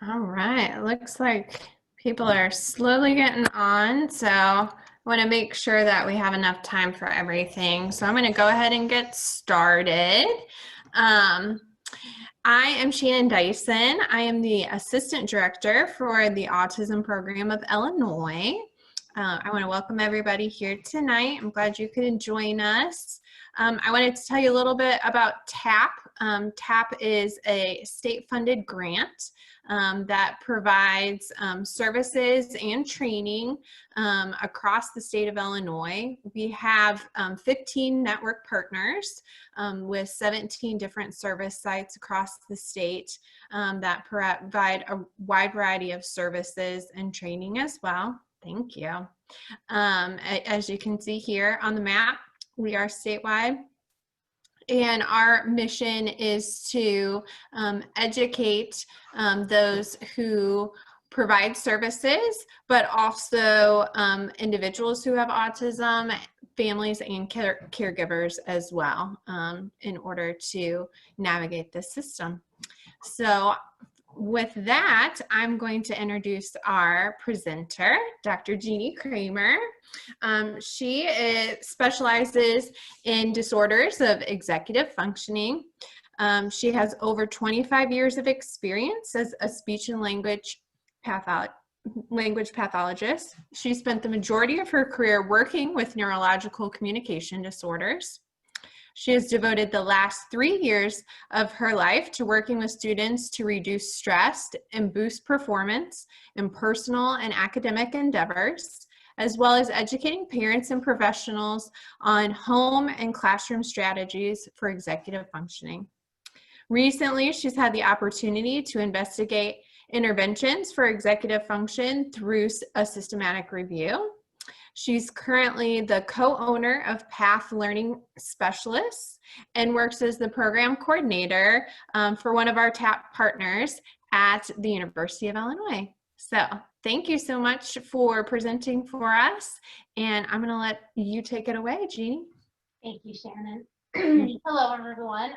All right, it looks like people are slowly getting on, so I want to make sure that we have enough time for everything. So I'm going to go ahead and get started. Um, I am Shannon Dyson. I am the Assistant Director for the Autism Program of Illinois. I want to welcome everybody here tonight. I'm glad you could join us. I wanted to tell you a little bit about TAP. TAP is a state-funded grant that provides services and training across the state of Illinois. We have 15 network partners with 17 different service sites across the state that provide a wide variety of services and training as well. Thank you. As you can see here on the map, we are statewide. And our mission is to educate those who provide services, but also individuals who have autism, families and caregivers as well, in order to navigate this system. So with that, I'm going to introduce our presenter, Dr. Jeannie Kramer. She specializes in disorders of executive functioning. She has over 25 years of experience as a speech and language pathologist. She spent the majority of her career working with neurological communication disorders. She has devoted the last 3 years of her life to working with students to reduce stress and boost performance in personal and academic endeavors, as well as educating parents and professionals on home and classroom strategies for executive functioning. Recently, she's had the opportunity to investigate interventions for executive function through a systematic review. She's currently the co-owner of Path Learning Specialists and works as the program coordinator for one of our TAP partners at the University of Illinois. So thank you so much for presenting for us, and I'm going to let you take it away, Jeannie. Thank you, Shannon. Hello, everyone.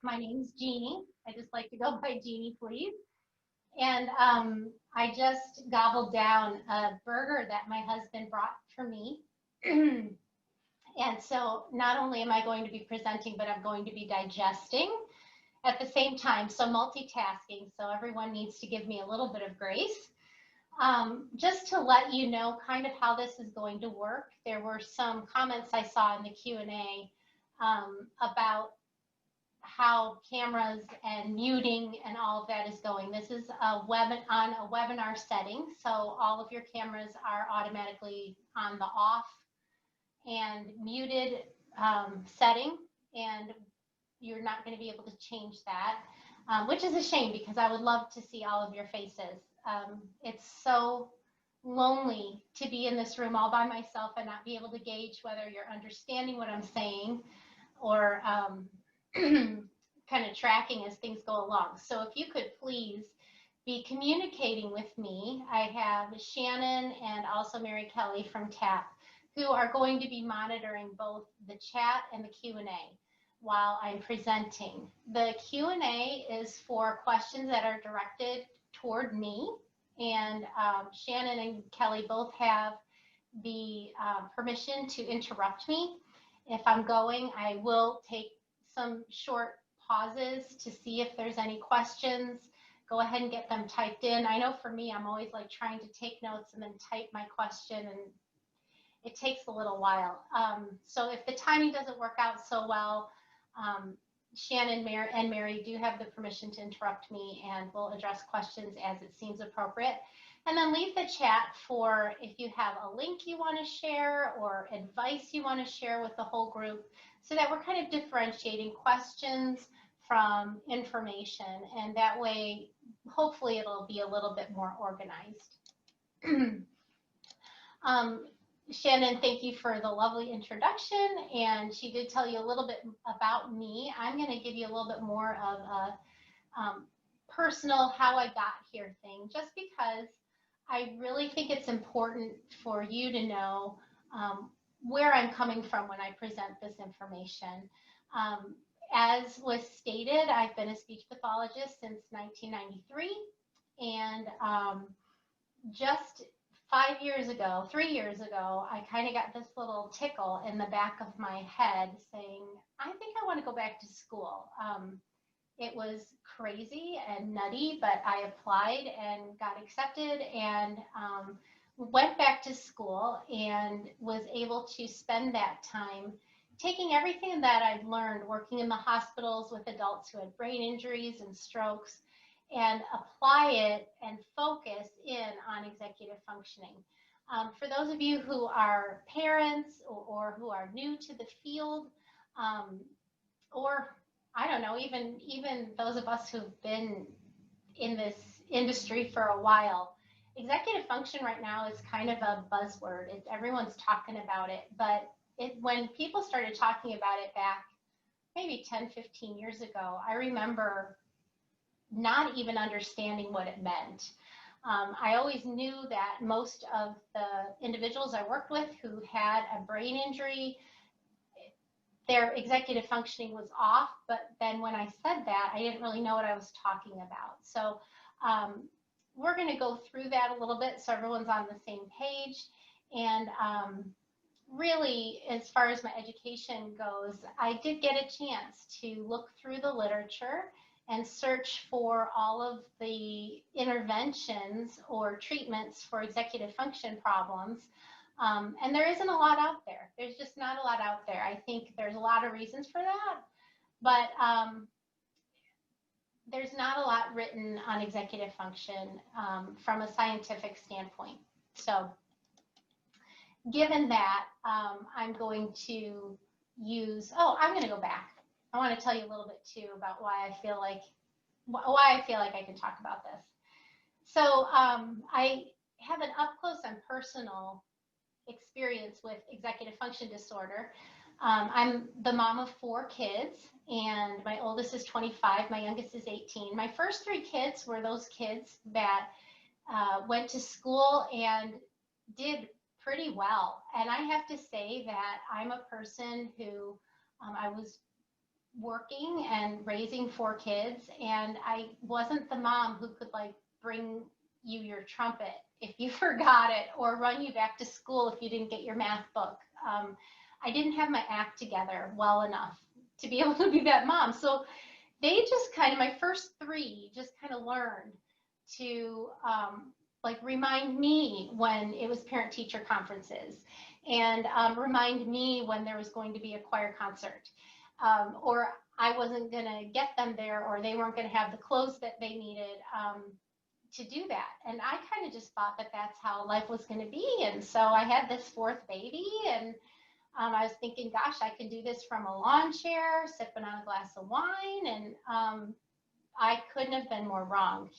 My name's Jeannie. I just like to go by Jeannie, please. And I just gobbled down a burger that my husband brought for me. And so not only am I going to be presenting, but I'm going to be digesting at the same time. So multitasking. So everyone needs to give me a little bit of grace. Just to let you know kind of how this is going to work, there were some comments I saw in the Q&A about how cameras and muting and all of that is going. This is on a webinar setting, so all of your cameras are automatically on the off and muted setting, and you're not going to be able to change that, which is a shame because I would love to see all of your faces. It's so lonely to be in this room all by myself and not be able to gauge whether you're understanding what I'm saying or kind of tracking as things go along. So if you could please be communicating with me. I have Shannon and also Mary Kelly from TAP who are going to be monitoring both the chat and the Q&A while I'm presenting. The Q&A is for questions that are directed toward me, and Shannon and Kelly both have the permission to interrupt me. If I'm going, I will take some short pauses to see if there's any questions. Go ahead and get them typed in. I know for me, I'm always like trying to take notes and then type my question, and it takes a little while. So if the timing doesn't work out so well, Shannon and Mary do have the permission to interrupt me, and we'll address questions as it seems appropriate. And then leave the chat for if you have a link you want to share or advice you want to share with the whole group, so that we're kind of differentiating questions from information, and that way hopefully it'll be a little bit more organized. Shannon, thank you for the lovely introduction, and she did tell you a little bit about me. I'm going to give you a little bit more of a personal how I got here thing, just because I really think it's important for you to know where I'm coming from when I present this information. as was stated, I've been a speech pathologist since 1993, and just 3 years ago, I kind of got this little tickle in the back of my head saying, I think I want to go back to school. It was crazy and nutty, but I applied and got accepted and went back to school and was able to spend that time taking everything that I'd learned working in the hospitals with adults who had brain injuries and strokes and apply it and focus in on executive functioning. For those of you who are parents or who are new to the field, or I don't know, even those of us who've been in this industry for a while, executive function right now is kind of a buzzword. Everyone's talking about it, but when people started talking about it back maybe 10, 15 years ago, I remember not even understanding what it meant. I always knew that most of the individuals I worked with who had a brain injury, their executive functioning was off, but then when I said that, I didn't really know what I was talking about. So we're going to go through that a little bit so everyone's on the same page. And really, as far as my education goes, I did get a chance to look through the literature and search for all of the interventions or treatments for executive function problems. And there isn't a lot out there. There's just not a lot out there. I think there's a lot of reasons for that, but there's not a lot written on executive function from a scientific standpoint. So given that, I'm going to use, I'm going to go back. I want to tell you a little bit too about why I feel like I can talk about this. So I have an up close and personal experience with executive function disorder. I'm the mom of 4 kids, and my oldest is 25, my youngest is 18. My first 3 kids were those kids that went to school and did pretty well. And I have to say that I'm a person who I was working and raising 4 kids, and I wasn't the mom who could like bring you your trumpet if you forgot it or run you back to school if you didn't get your math book. I didn't have my act together well enough to be able to be that mom. So they just kind of, my first 3 just kind of learned to like remind me when it was parent-teacher conferences and remind me when there was going to be a choir concert. Or I wasn't going to get them there, or they weren't going to have the clothes that they needed to do that. And I kind of just thought that that's how life was going to be. And so I had this 4th baby, and I was thinking, gosh, I can do this from a lawn chair, sipping on a glass of wine. And I couldn't have been more wrong.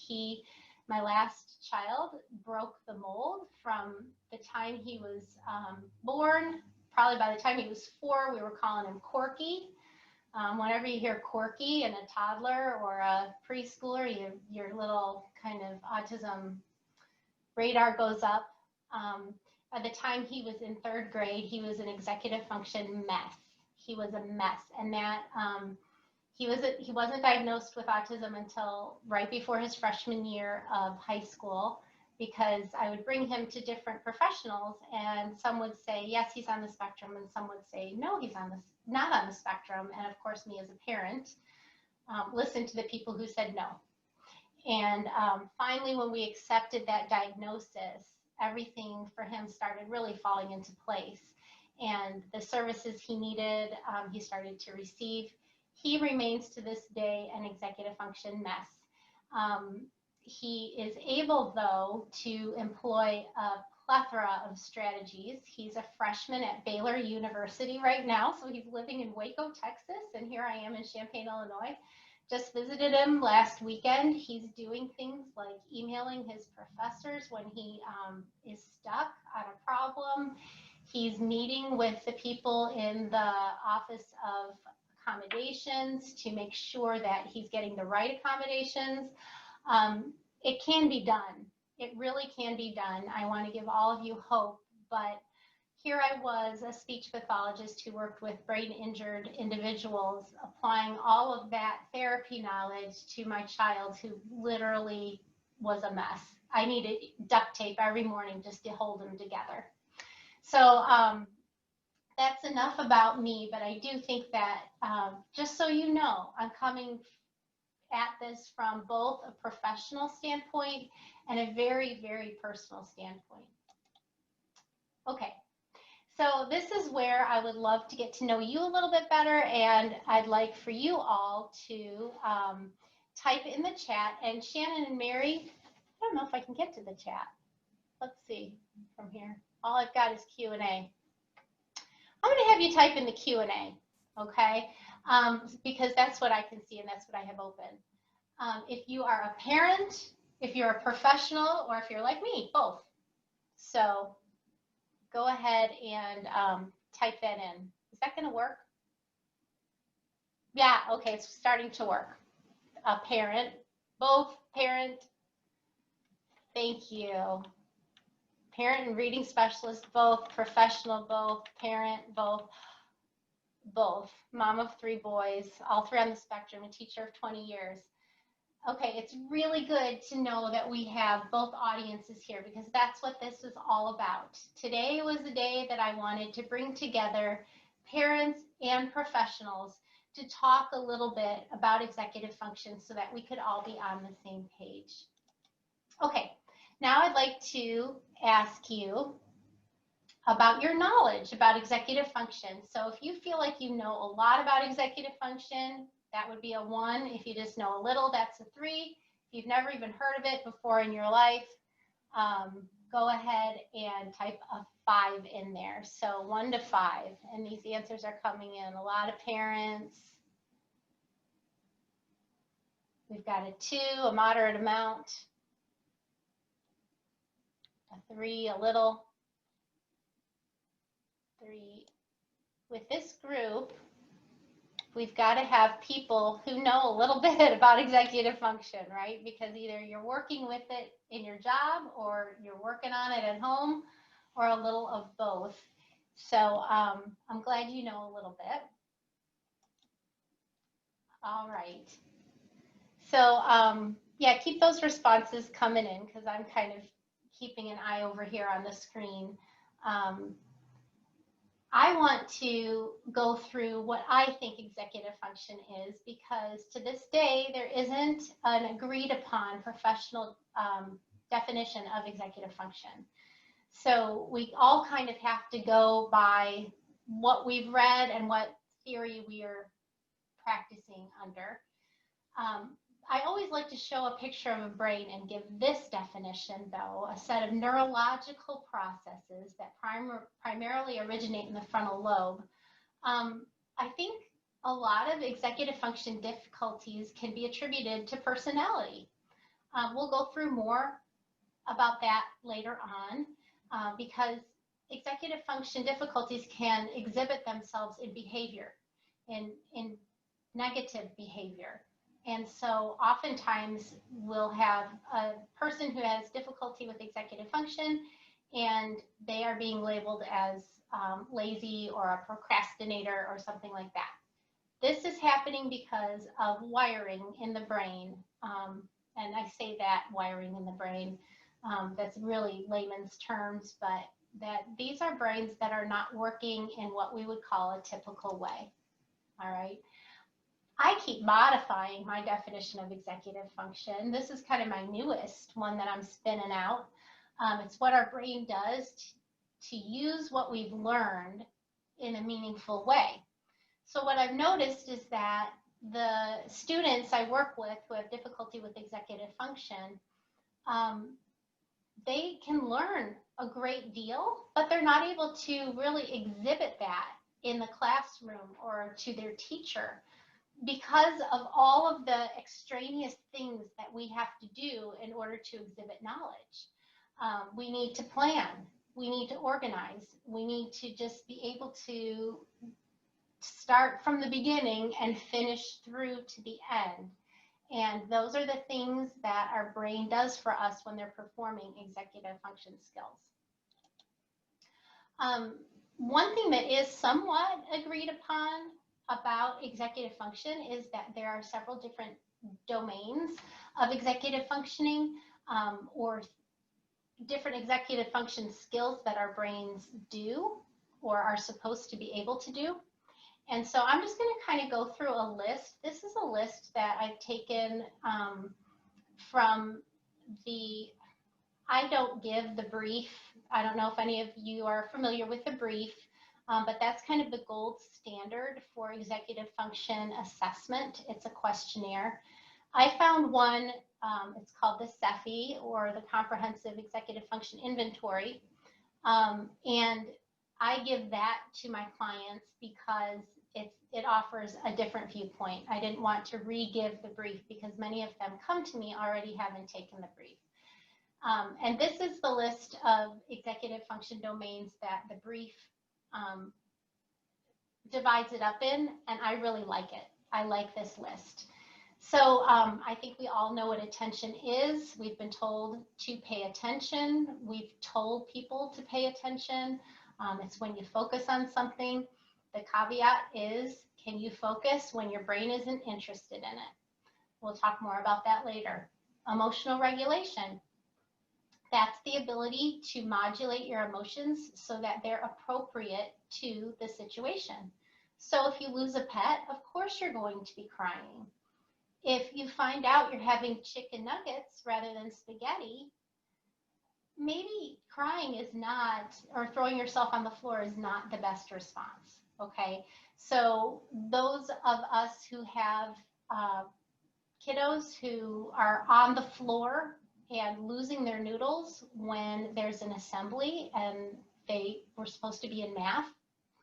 My last child broke the mold from the time he was born. Probably by the time he was 4, we were calling him Corky. Whenever you hear Corky in a toddler or a preschooler, your little kind of autism radar goes up. By the time he was in 3rd grade, he was an executive function mess. He was a mess, and that he wasn't diagnosed with autism until right before his freshman year of high school, because I would bring him to different professionals, and some would say, yes, he's on the spectrum, and some would say, no, he's not on the spectrum. And of course, me as a parent, listened to the people who said no. And finally, when we accepted that diagnosis, everything for him started really falling into place. And the services he needed, he started to receive. He remains to this day an executive function mess. He is able, though, to employ a plethora of strategies. He's a freshman at Baylor University right now, so he's living in Waco, Texas, and here I am in Champaign, Illinois. Just visited him last weekend. He's doing things like emailing his professors when he is stuck on a problem. He's meeting with the people in the Office of Accommodations to make sure that he's getting the right accommodations. It can be done. It really can be done. I want to give all of you hope, but here I was, a speech pathologist who worked with brain injured individuals, applying all of that therapy knowledge to my child who literally was a mess. I needed duct tape every morning just to hold him together. So that's enough about me, but I do think that just so you know, I'm coming at this from both a professional standpoint and a very, very personal standpoint. Okay, so this is where I would love to get to know you a little bit better, and I'd like for you all to type in the chat. And Shannon and Mary, I don't know if I can get to the chat. Let's see from here. All I've got is Q&A. I'm going to have you type in the Q&A, okay? Because that's what I can see and that's what I have open. If you are a parent, if you're a professional, or if you're like me, both. So go ahead and type that in. Is that going to work? Yeah, okay, it's starting to work. A parent, both parent, thank you. Parent and reading specialist, both. Professional, both. Parent, both. Both. Mom of 3 boys, all 3 on the spectrum, a teacher of 20 years. Okay, it's really good to know that we have both audiences here because that's what this is all about. Today was the day that I wanted to bring together parents and professionals to talk a little bit about executive function so that we could all be on the same page. Okay, now I'd like to ask you about your knowledge about executive function. So if you feel like you know a lot about executive function, that would be a 1. If you just know a little, that's a 3. If you've never even heard of it before in your life, go ahead and type a 5 in there. So 1 to 5, and these answers are coming in. A lot of parents. We've got a 2, a moderate amount, a 3, a little, 3. With this group, we've got to have people who know a little bit about executive function, right? Because either you're working with it in your job or you're working on it at home or a little of both. So I'm glad you know a little bit. All right. So yeah, keep those responses coming in because I'm kind of keeping an eye over here on the screen. I want to go through what I think executive function is because to this day, there isn't an agreed upon professional definition of executive function. So we all kind of have to go by what we've read and what theory we are practicing under. I always like to show a picture of a brain and give this definition, though, a set of neurological processes that primarily originate in the frontal lobe. I think a lot of executive function difficulties can be attributed to personality. We'll go through more about that later on because executive function difficulties can exhibit themselves in behavior, in negative behavior. And so oftentimes we'll have a person who has difficulty with executive function and they are being labeled as lazy or a procrastinator or something like that. This is happening because of wiring in the brain. And I say that wiring in the brain, that's really layman's terms, but that these are brains that are not working in what we would call a typical way. All right. I keep modifying my definition of executive function. This is kind of my newest one that I'm spinning out. It's what our brain does to use what we've learned in a meaningful way. So what I've noticed is that the students I work with who have difficulty with executive function, they can learn a great deal, but they're not able to really exhibit that in the classroom or to their teacher, because of all of the extraneous things that we have to do in order to exhibit knowledge. We need to plan. We need to organize. We need to just be able to start from the beginning and finish through to the end. And those are the things that our brain does for us when they're performing executive function skills. One thing that is somewhat agreed upon about executive function is that there are several different domains of executive functioning, or different executive function skills that our brains do or are supposed to be able to do. And so I'm just going to kind of go through a list. This is a list that I've taken from the I Don't Give the Brief. I don't know if any of you are familiar with the brief, but that's kind of the gold standard for executive function assessment. It's a questionnaire. I found one, it's called the CEFI, or the Comprehensive Executive Function Inventory. And I give that to my clients because it offers a different viewpoint. I didn't want to re-give the brief because many of them come to me already having taken the brief. And this is the list of executive function domains that the brief divides it up in, and I really like it. I like this list. So I think we all know what attention is. We've been told to pay attention. We've told people to pay attention. It's when you focus on something. The caveat is, can you focus when your brain isn't interested in it? We'll talk more about that later. Emotional regulation. That's the ability to modulate your emotions so that they're appropriate to the situation. So if you lose a pet, of course you're going to be crying. If you find out you're having chicken nuggets rather than spaghetti, maybe crying is not, or throwing yourself on the floor is not the best response, okay? So those of us who have kiddos who are on the floor and losing their noodles when there's an assembly and they were supposed to be in math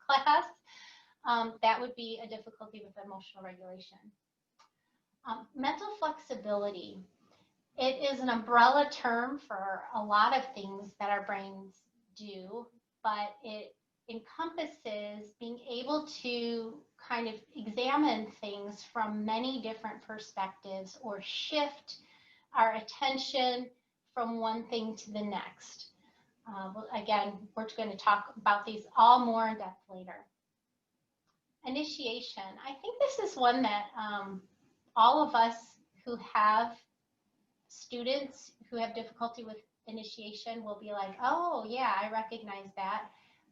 class, that would be a difficulty with emotional regulation. Mental flexibility. It is an umbrella term for a lot of things that our brains do, but it encompasses being able to kind of examine things from many different perspectives or shift our attention from one thing to the next. Again, we're going to talk about these all more in depth later. Initiation. I think this is one that all of us who have students who have difficulty with initiation will be like, oh yeah, I recognize that.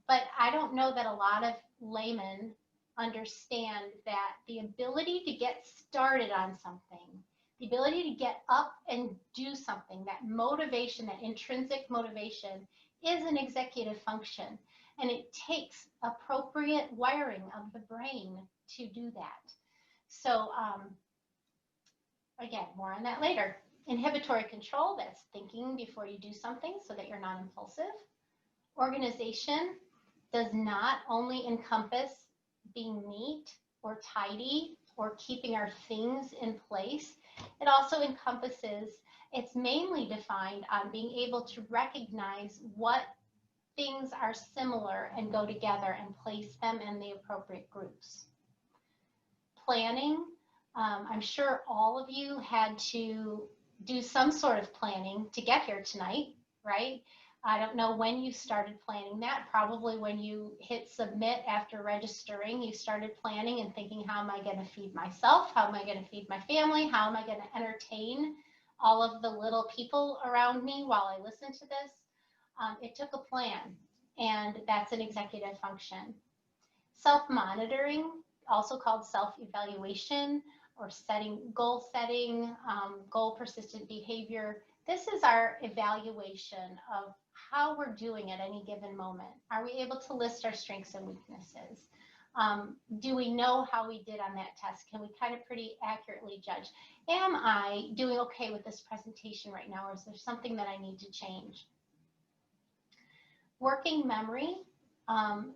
But I don't know that a lot of laymen understand that the ability to get started on something, the ability to get up and do something, that motivation, that intrinsic motivation is an executive function. And it takes appropriate wiring of the brain to do that. So again, more on that later. Inhibitory control, that's thinking before you do something so that you're not impulsive. Organization does not only encompass being neat or tidy or keeping our things in place. It also encompasses, it's mainly defined on being able to recognize what things are similar and go together and place them in the appropriate groups. Planning, I'm sure all of you had to do some sort of planning to get here tonight, right? I don't know when you started planning that. Probably when you hit submit after registering, you started planning and thinking, how am I going to feed myself? How am I going to feed my family? How am I going to entertain all of the little people around me while I listen to this? It took a plan, and that's an executive function. Self-monitoring, also called self-evaluation or goal setting, goal persistent behavior. This is our evaluation of how we're doing at any given moment. Are we able to list our strengths and weaknesses? Do we know how we did on that test? Can we kind of pretty accurately judge? Am I doing okay with this presentation right now, or is there something that I need to change? Working memory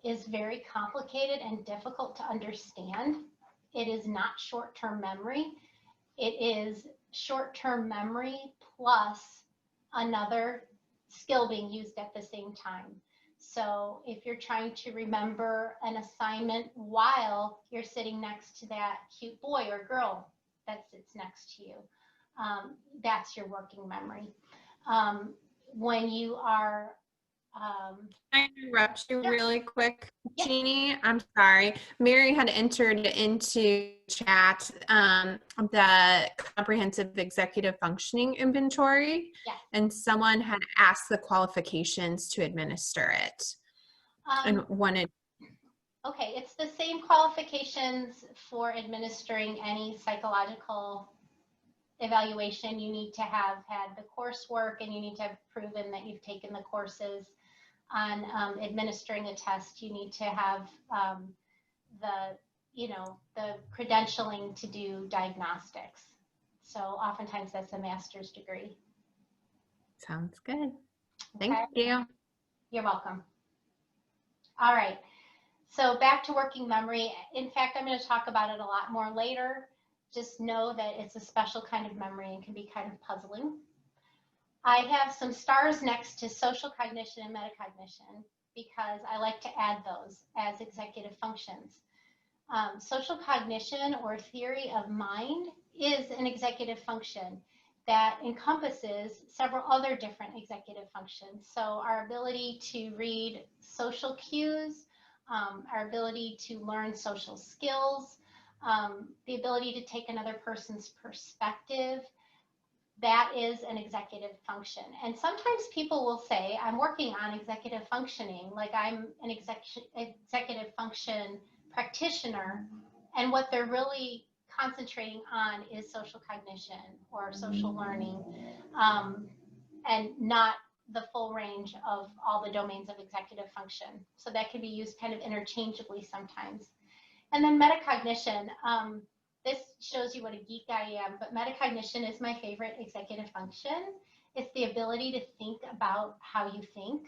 is very complicated and difficult to understand. It is not short-term memory. It is short-term memory plus another skill being used at the same time. So if you're trying to remember an assignment while you're sitting next to that cute boy or girl that sits next to you, that's your working memory. When you are Can I interrupt you Sure. really quick, Yeah. Jeannie? I'm sorry. Mary had entered into chat the comprehensive executive functioning inventory, Yes. and someone had asked the qualifications to administer it and wanted. Okay, it's the same qualifications for administering any psychological evaluation. You need to have had the coursework, and you need to have proven that you've taken the courses on administering a test. You need to have the credentialing to do diagnostics. So oftentimes that's a master's degree. Sounds good. Okay. Thank you. You're welcome. All right. So back to working memory. In fact, I'm going to talk about it a lot more later. Just know that it's a special kind of memory and can be kind of puzzling. I have some stars next to social cognition and metacognition because I like to add those as executive functions. Social cognition, or theory of mind, is an executive function that encompasses several other different executive functions. So our ability to read social cues, our ability to learn social skills, the ability to take another person's perspective, that is an executive function. And sometimes people will say, I'm working on executive functioning, like I'm an executive function practitioner, and what they're really concentrating on is social cognition or social learning, and not the full range of all the domains of executive function. So that can be used kind of interchangeably sometimes. And then metacognition. This shows you what a geek I am, but metacognition is my favorite executive function. It's the ability to think about how you think.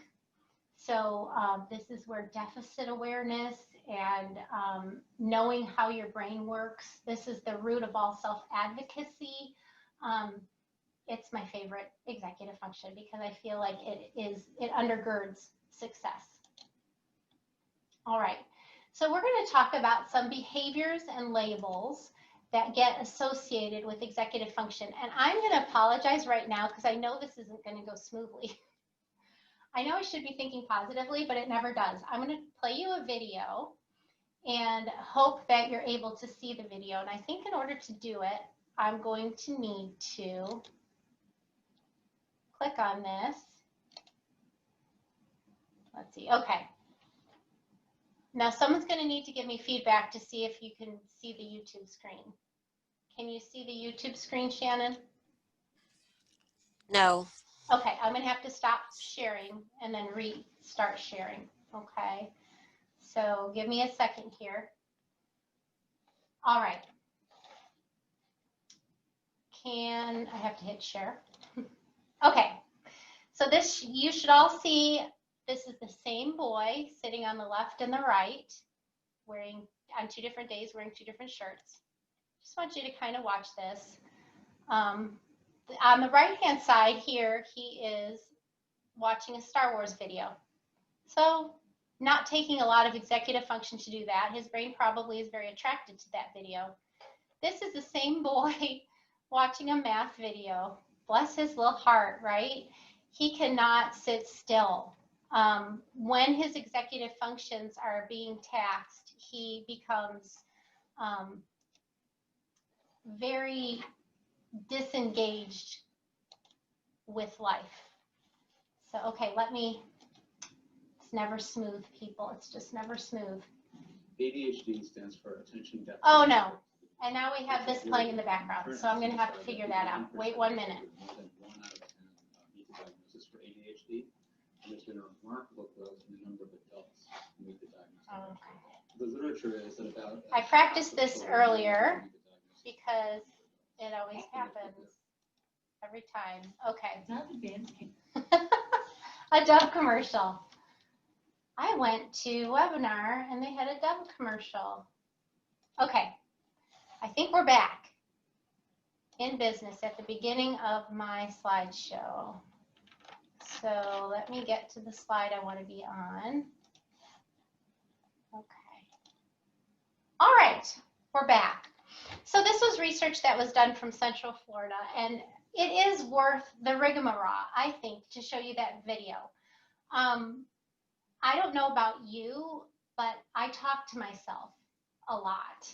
So this is where deficit awareness and knowing how your brain works. This is the root of all self-advocacy. It's my favorite executive function because I feel like it undergirds success. All right. So we're going to talk about some behaviors and labels that get associated with executive function. And I'm going to apologize right now because I know this isn't going to go smoothly. I know I should be thinking positively, but it never does. I'm going to play you a video and hope that you're able to see the video. And I think in order to do it, I'm going to need to click on this. Let's see. Okay. Now someone's going to need to give me feedback to see if you can see the YouTube screen. Can you see the YouTube screen, Shannon? No. Okay, I'm going to have to stop sharing and then restart sharing. Okay, so give me a second here. All right. I have to hit share? Okay, so this, you should all see, this is the same boy sitting on the left and the right, wearing, on 2 different days, wearing 2 different shirts. Just want you to kind of watch this. On the right-hand side here, he is watching a Star Wars video. So not taking a lot of executive function to do that. His brain probably is very attracted to that video. This is the same boy watching a math video. Bless his little heart, right? He cannot sit still. When his executive functions are being taxed, he becomes very disengaged with life. So, okay, it's never smooth, people. It's just never smooth. ADHD stands for attention deficit. Oh, no. And now we have this playing in the background, so I'm going to have to figure that out. Wait 1 minute. More than 1 out of 10 meet the diagnosis for ADHD. And there's been a remarkable growth in the number of adults who meet the diagnosis. Okay. The literature is that about... I practiced this earlier because it always happens every time. Okay. A Dove commercial. I went to webinar and they had a Dove commercial. Okay. I think we're back in business at the beginning of my slideshow. So let me get to the slide I want to be on. Okay. All right, we're back. So this was research that was done from Central Florida, and it is worth the rigmarole, I think, to show you that video. I don't know about you, but I talk to myself a lot.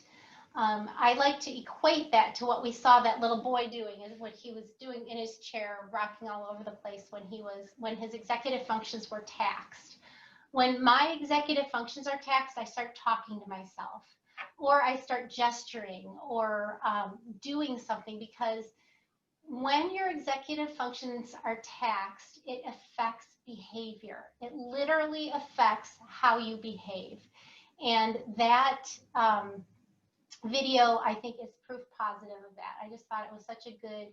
I like to equate that to what we saw that little boy doing, is what he was doing in his chair, rocking all over the place when his executive functions were taxed. When my executive functions are taxed, I start talking to myself, or I start gesturing or doing something, because when your executive functions are taxed, it affects behavior. It literally affects how you behave. And that video, I think, is proof positive of that. I just thought it was such a good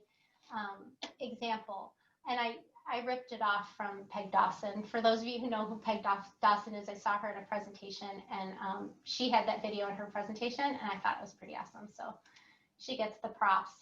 example. And I ripped it off from Peg Dawson. For those of you who know who Peg Dawson is, I saw her in a presentation, and she had that video in her presentation, and I thought it was pretty awesome. So she gets the props.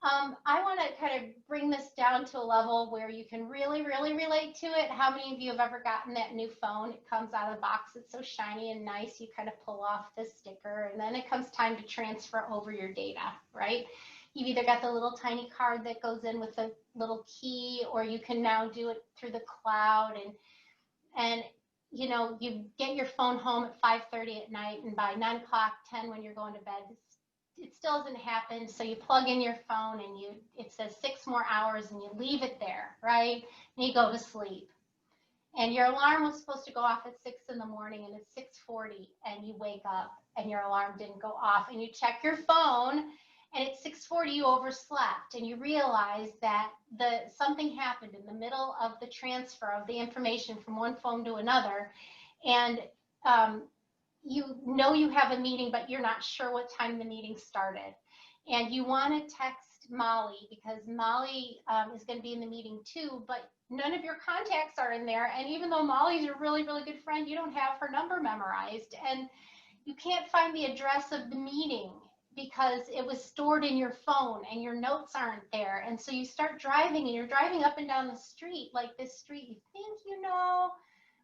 I want to kind of bring this down to a level where you can really, really relate to it. How many of you have ever gotten that new phone? It comes out of the box, it's so shiny and nice, you kind of pull off the sticker, and then it comes time to transfer over your data, right? You've either got the little tiny card that goes in with a little key, or you can now do it through the cloud, and you know, you get your phone home at 5:30 at night, and by 9 o'clock, 10 when you're going to bed, it still hasn't happened. So you plug in your phone and it says 6 more hours, and you leave it there, right? And you go to sleep. And your alarm was supposed to go off at 6 in the morning, and it's 6:40, and you wake up and your alarm didn't go off, and you check your phone and it's 6:40, you overslept, and you realize that something happened in the middle of the transfer of the information from one phone to another. And you know you have a meeting, but you're not sure what time the meeting started. And you want to text Molly, because Molly is going to be in the meeting too, but none of your contacts are in there. And even though Molly's your really, really good friend, you don't have her number memorized. And you can't find the address of the meeting because it was stored in your phone and your notes aren't there. And so you start driving, and you're driving up and down the street, like this street you think you know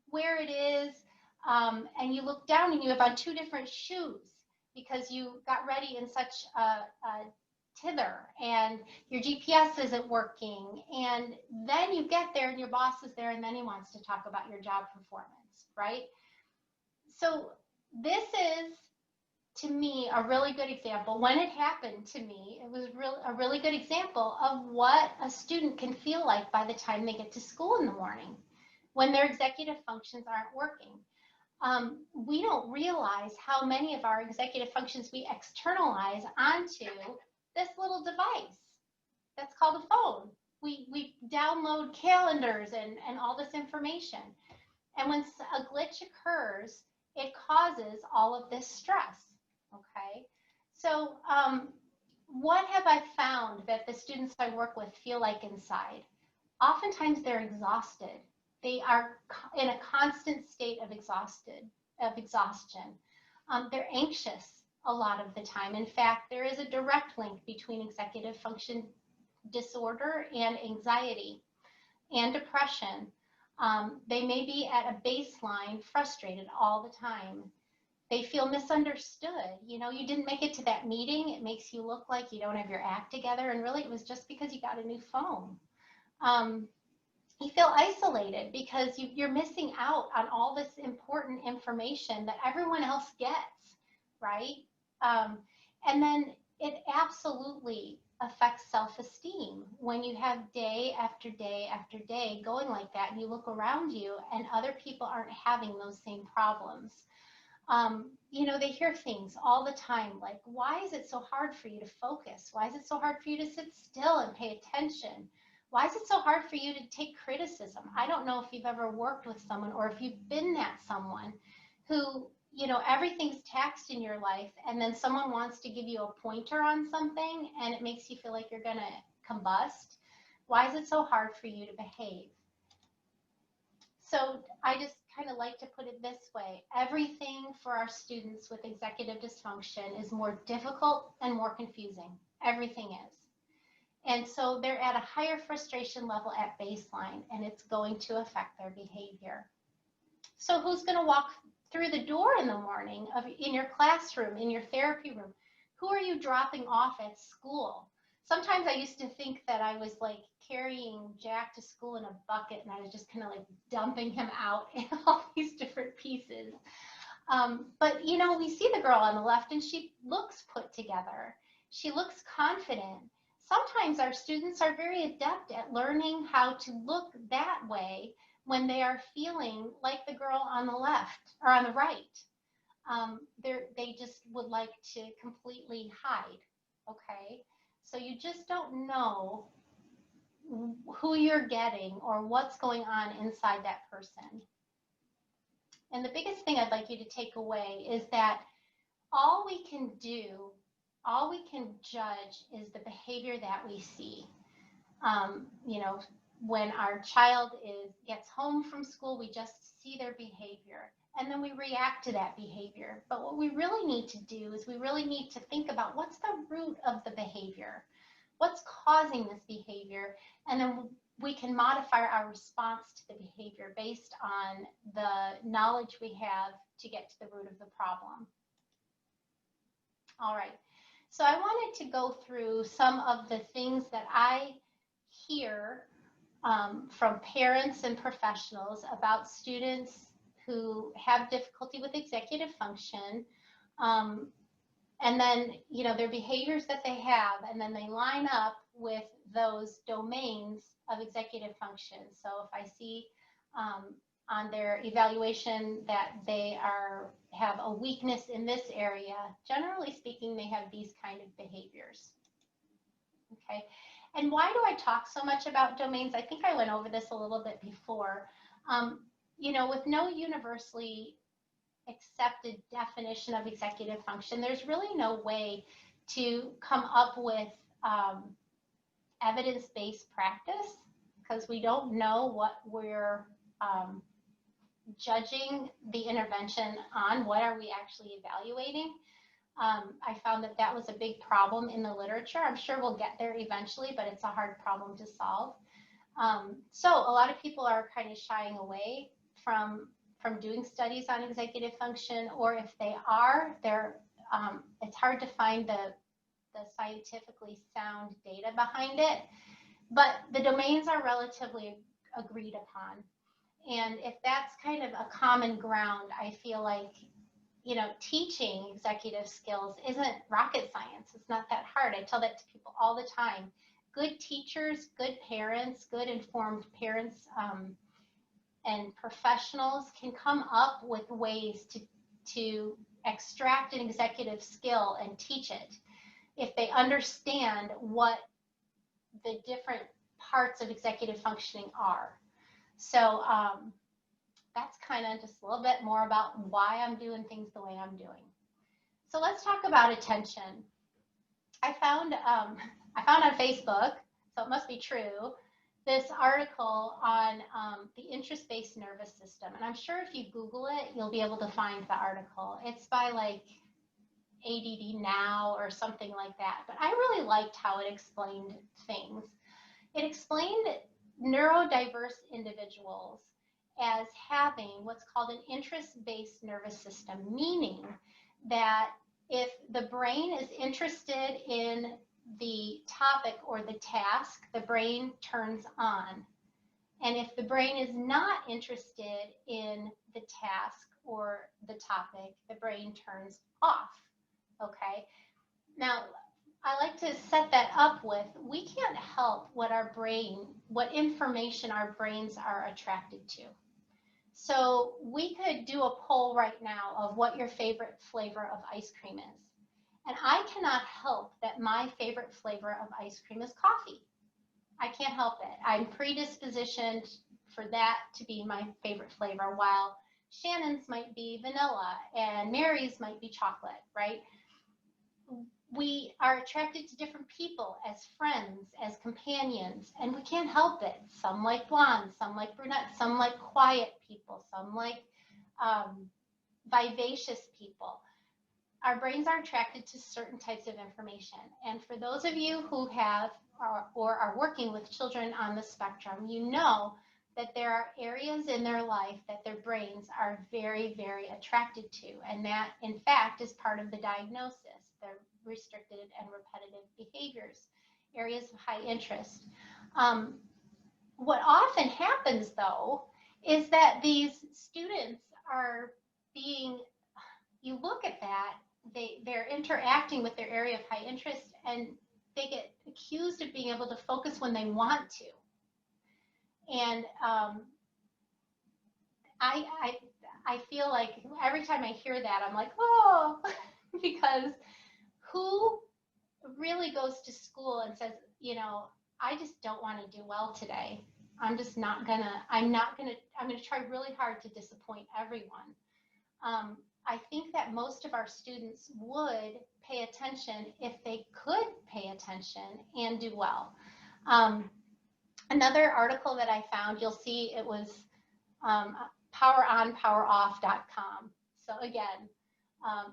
where it is. And you look down and you have on 2 different shoes because you got ready in such a tither, and your GPS isn't working. And then you get there and your boss is there, and then he wants to talk about your job performance, right? So this is, to me, a really good example. When it happened to me, it was a really good example of what a student can feel like by the time they get to school in the morning, when their executive functions aren't working. We don't realize how many of our executive functions we externalize onto this little device that's called a phone. We download calendars and all this information. And when a glitch occurs, it causes all of this stress, okay? So what have I found that the students I work with feel like inside? Oftentimes they're exhausted. They are in a constant state of exhaustion. They're anxious a lot of the time. In fact, there is a direct link between executive function disorder and anxiety and depression. They may be at a baseline frustrated all the time. They feel misunderstood. You know, you didn't make it to that meeting. It makes you look like you don't have your act together. And really, it was just because you got a new phone. You feel isolated because you're missing out on all this important information that everyone else gets, right? And then it absolutely affects self-esteem when you have day after day after day going like that, and you look around you and other people aren't having those same problems. You know, they hear things all the time like, why is it so hard for you to focus? Why is it so hard for you to sit still and pay attention? Why is it so hard for you to take criticism? I don't know if you've ever worked with someone, or if you've been that someone who, you know, everything's taxed in your life, and then someone wants to give you a pointer on something and it makes you feel like you're going to combust. Why is it so hard for you to behave? So I just kind of like to put it this way. Everything for our students with executive dysfunction is more difficult and more confusing. Everything is. And so they're at a higher frustration level at baseline, and it's going to affect their behavior. So who's going to walk through the door in the morning in your classroom, in your therapy room? Who are you dropping off at school? sometimes I used to think that I was like carrying Jack to school in a bucket and I was just kind of like dumping him out in all these different pieces. But you know, we see the girl on the left and she looks put together. She looks confident. Sometimes our students are very adept at learning how to look that way when they are feeling like the girl on the left or on the right. They just would like to completely hide. Okay, so you just don't know who you're getting or what's going on inside that person. And the biggest thing I'd like you to take away is that all we can do, all we can judge is the behavior that we see. You know, when our child gets home from school, we just see their behavior and then we react to that behavior. But what we really need to do is we really need to think about what's the root of the behavior, what's causing this behavior, and then we can modify our response to the behavior based on the knowledge we have to get to the root of the problem. All right, so I wanted to go through some of the things that I hear from parents and professionals about students who have difficulty with executive function, and then, you know, their behaviors that they have, and then they line up with those domains of executive function. So if I see on their evaluation that they have a weakness in this area, generally speaking, they have these kind of behaviors. Okay, and why do I talk so much about domains? I think I went over this a little bit before. You know, with no universally accepted definition of executive function, there's really no way to come up with evidence-based practice because we don't know what we're judging the intervention on. What are we actually evaluating? I found that that was a big problem in the literature. I'm sure we'll get there eventually, but it's a hard problem to solve. So a lot of people are kind of shying away from doing studies on executive function, or if they are, it's hard to find the scientifically sound data behind it. But the domains are relatively agreed upon. And if that's kind of a common ground, I feel like, you know, teaching executive skills isn't rocket science. It's not that hard. I tell that to people all the time. Good teachers, good parents, good informed parents and professionals can come up with ways to extract an executive skill and teach it if they understand what the different parts of executive functioning are. So that's kind of just a little bit more about why I'm doing things the way I'm doing. So let's talk about attention. I found on Facebook, so it must be true, this article on the interest-based nervous system. And I'm sure if you Google it, you'll be able to find the article. It's by like ADD Now or something like that. But I really liked how it explained things. It explained neurodiverse individuals as having what's called an interest-based nervous system, meaning that if the brain is interested in the topic or the task, the brain turns on. And if the brain is not interested in the task or the topic, the brain turns off. Okay? Now, I like to set that up with, we can't help what information our brains are attracted to. So we could do a poll right now of what your favorite flavor of ice cream is. And I cannot help that my favorite flavor of ice cream is coffee. I can't help it. I'm predispositioned for that to be my favorite flavor, while Shannon's might be vanilla and Mary's might be chocolate, right? We are attracted to different people as friends, as companions, and we can't help it. Some like blondes, some like brunettes, some like quiet people, some like vivacious people. Our brains are attracted to certain types of information. And for those of you who have or are working with children on the spectrum, you know that there are areas in their life that their brains are very, very attracted to. And that, in fact, is part of the diagnosis, the restricted and repetitive behaviors areas of high interest. What often happens though is that these students are being, you look at that, they're interacting with their area of high interest and they get accused of being able to focus when they want to. And I feel like every time I hear that, I'm like, oh, because who really goes to school and says, you know, I just don't want to do well today. I'm gonna try really hard to disappoint everyone. I think that most of our students would pay attention if they could pay attention and do well. Another article that I found, you'll see it was poweronpoweroff.com. So again,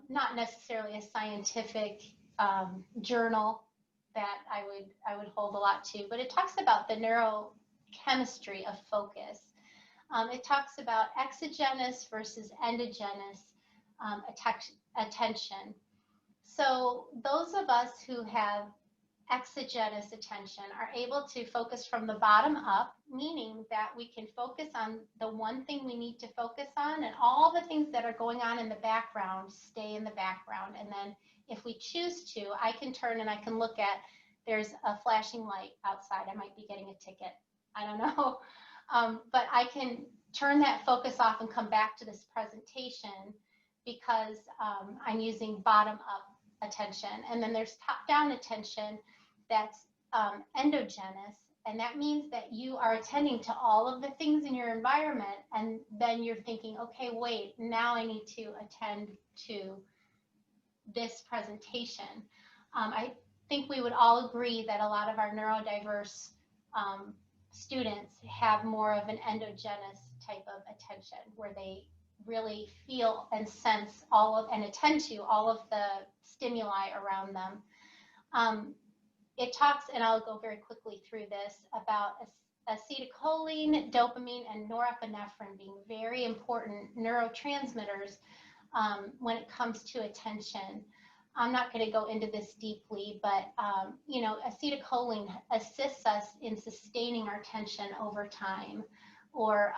not necessarily a scientific journal that I would hold a lot to, but it talks about the neurochemistry of focus. It talks about exogenous versus endogenous attention. So those of us who have exogenous attention are able to focus from the bottom up, meaning that we can focus on the one thing we need to focus on, and all the things that are going on in the background stay in the background. And then if we choose to, I can turn and I can look at, there's a flashing light outside, I might be getting a ticket, I don't know. But I can turn that focus off and come back to this presentation because I'm using bottom up attention. And then there's top down attention that's endogenous, and that means that you are attending to all of the things in your environment, and then you're thinking, okay, wait, now I need to attend to this presentation. I think we would all agree that a lot of our neurodiverse students have more of an endogenous type of attention, where they really feel and sense all of and attend to all of the stimuli around them. It talks, and I'll go very quickly through this, about acetylcholine, dopamine, and norepinephrine being very important neurotransmitters when it comes to attention. I'm not going to go into this deeply, but you know, acetylcholine assists us in sustaining our attention over time, or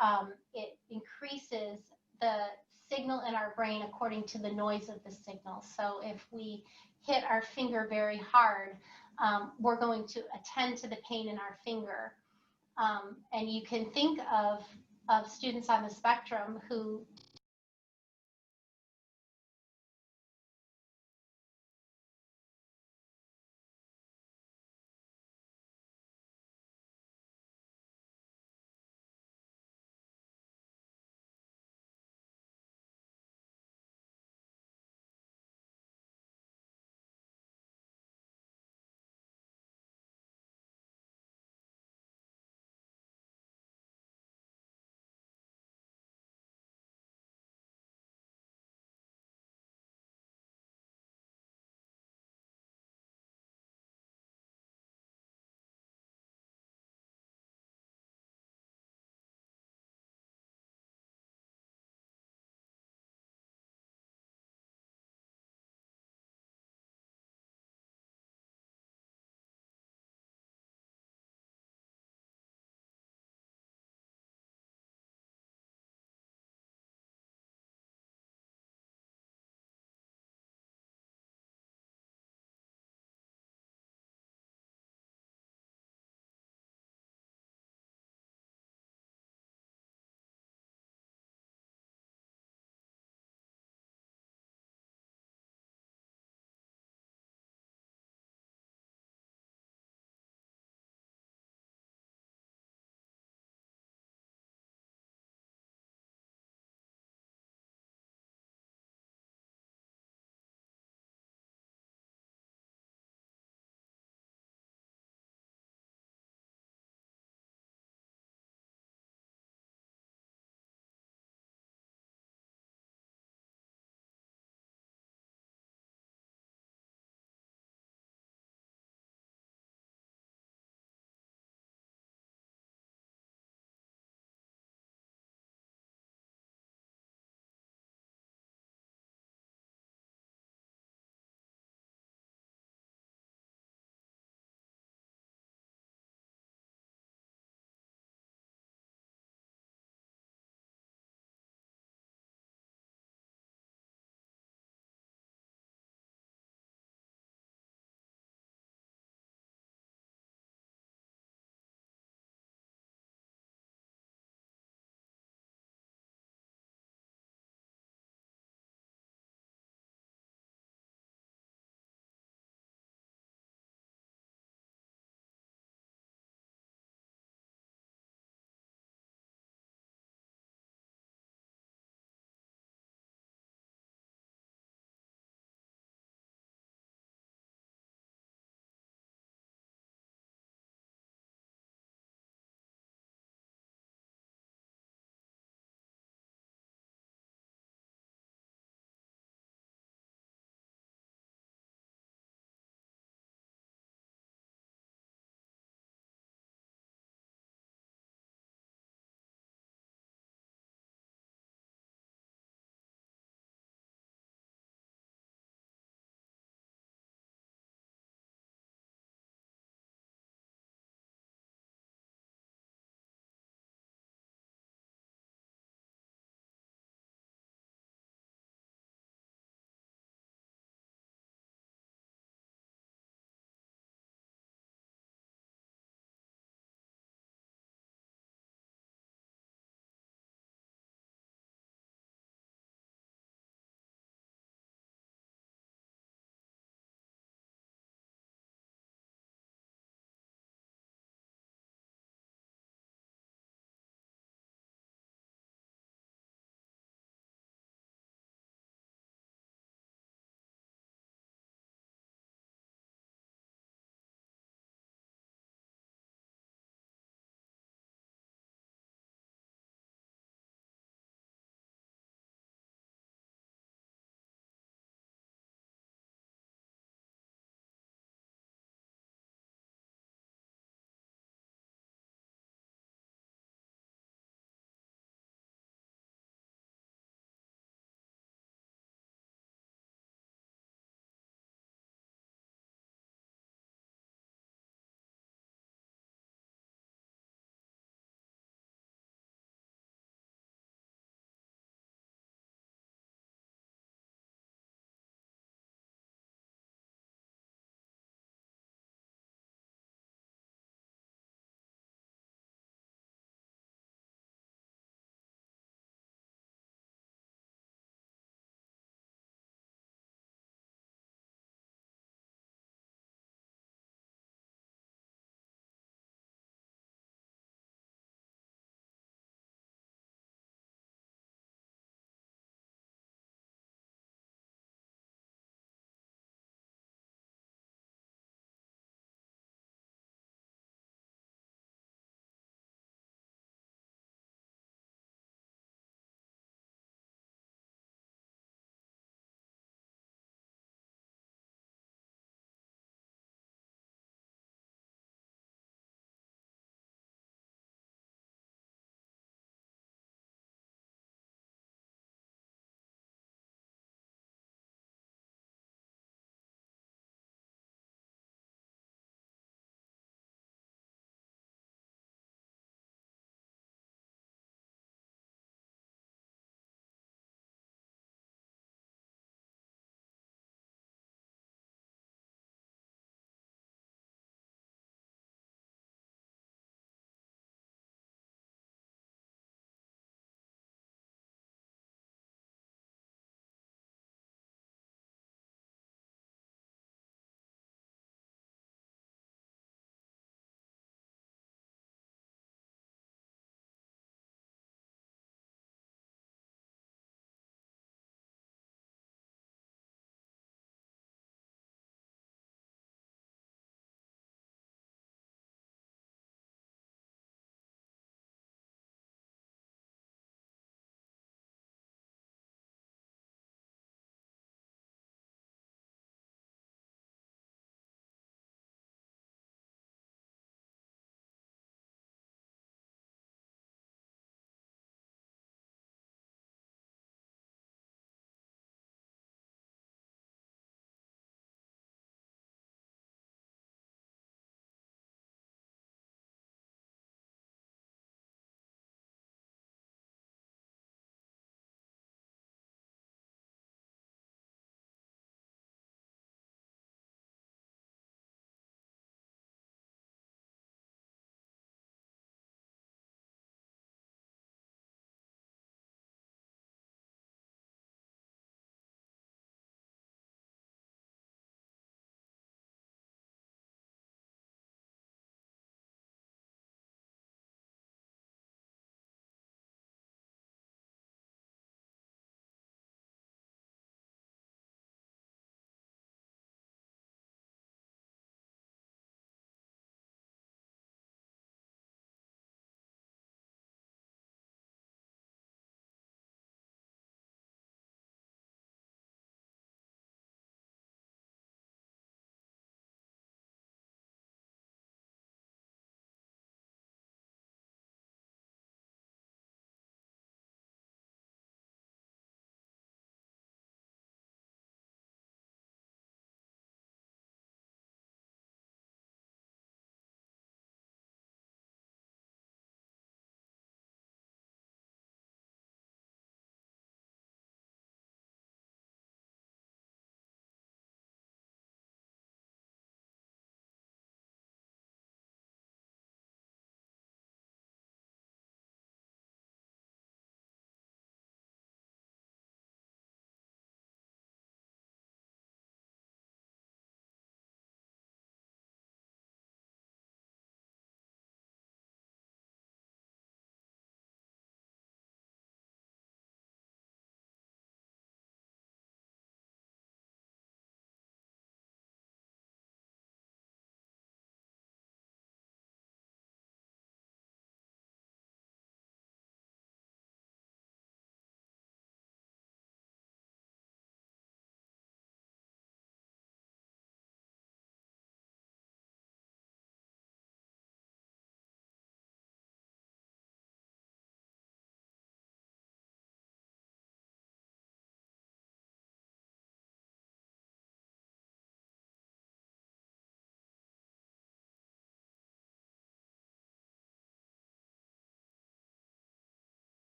it increases the signal in our brain according to the noise of the signal. So if we hit our finger very hard, we're going to attend to the pain in our finger. And you can think of students on the spectrum who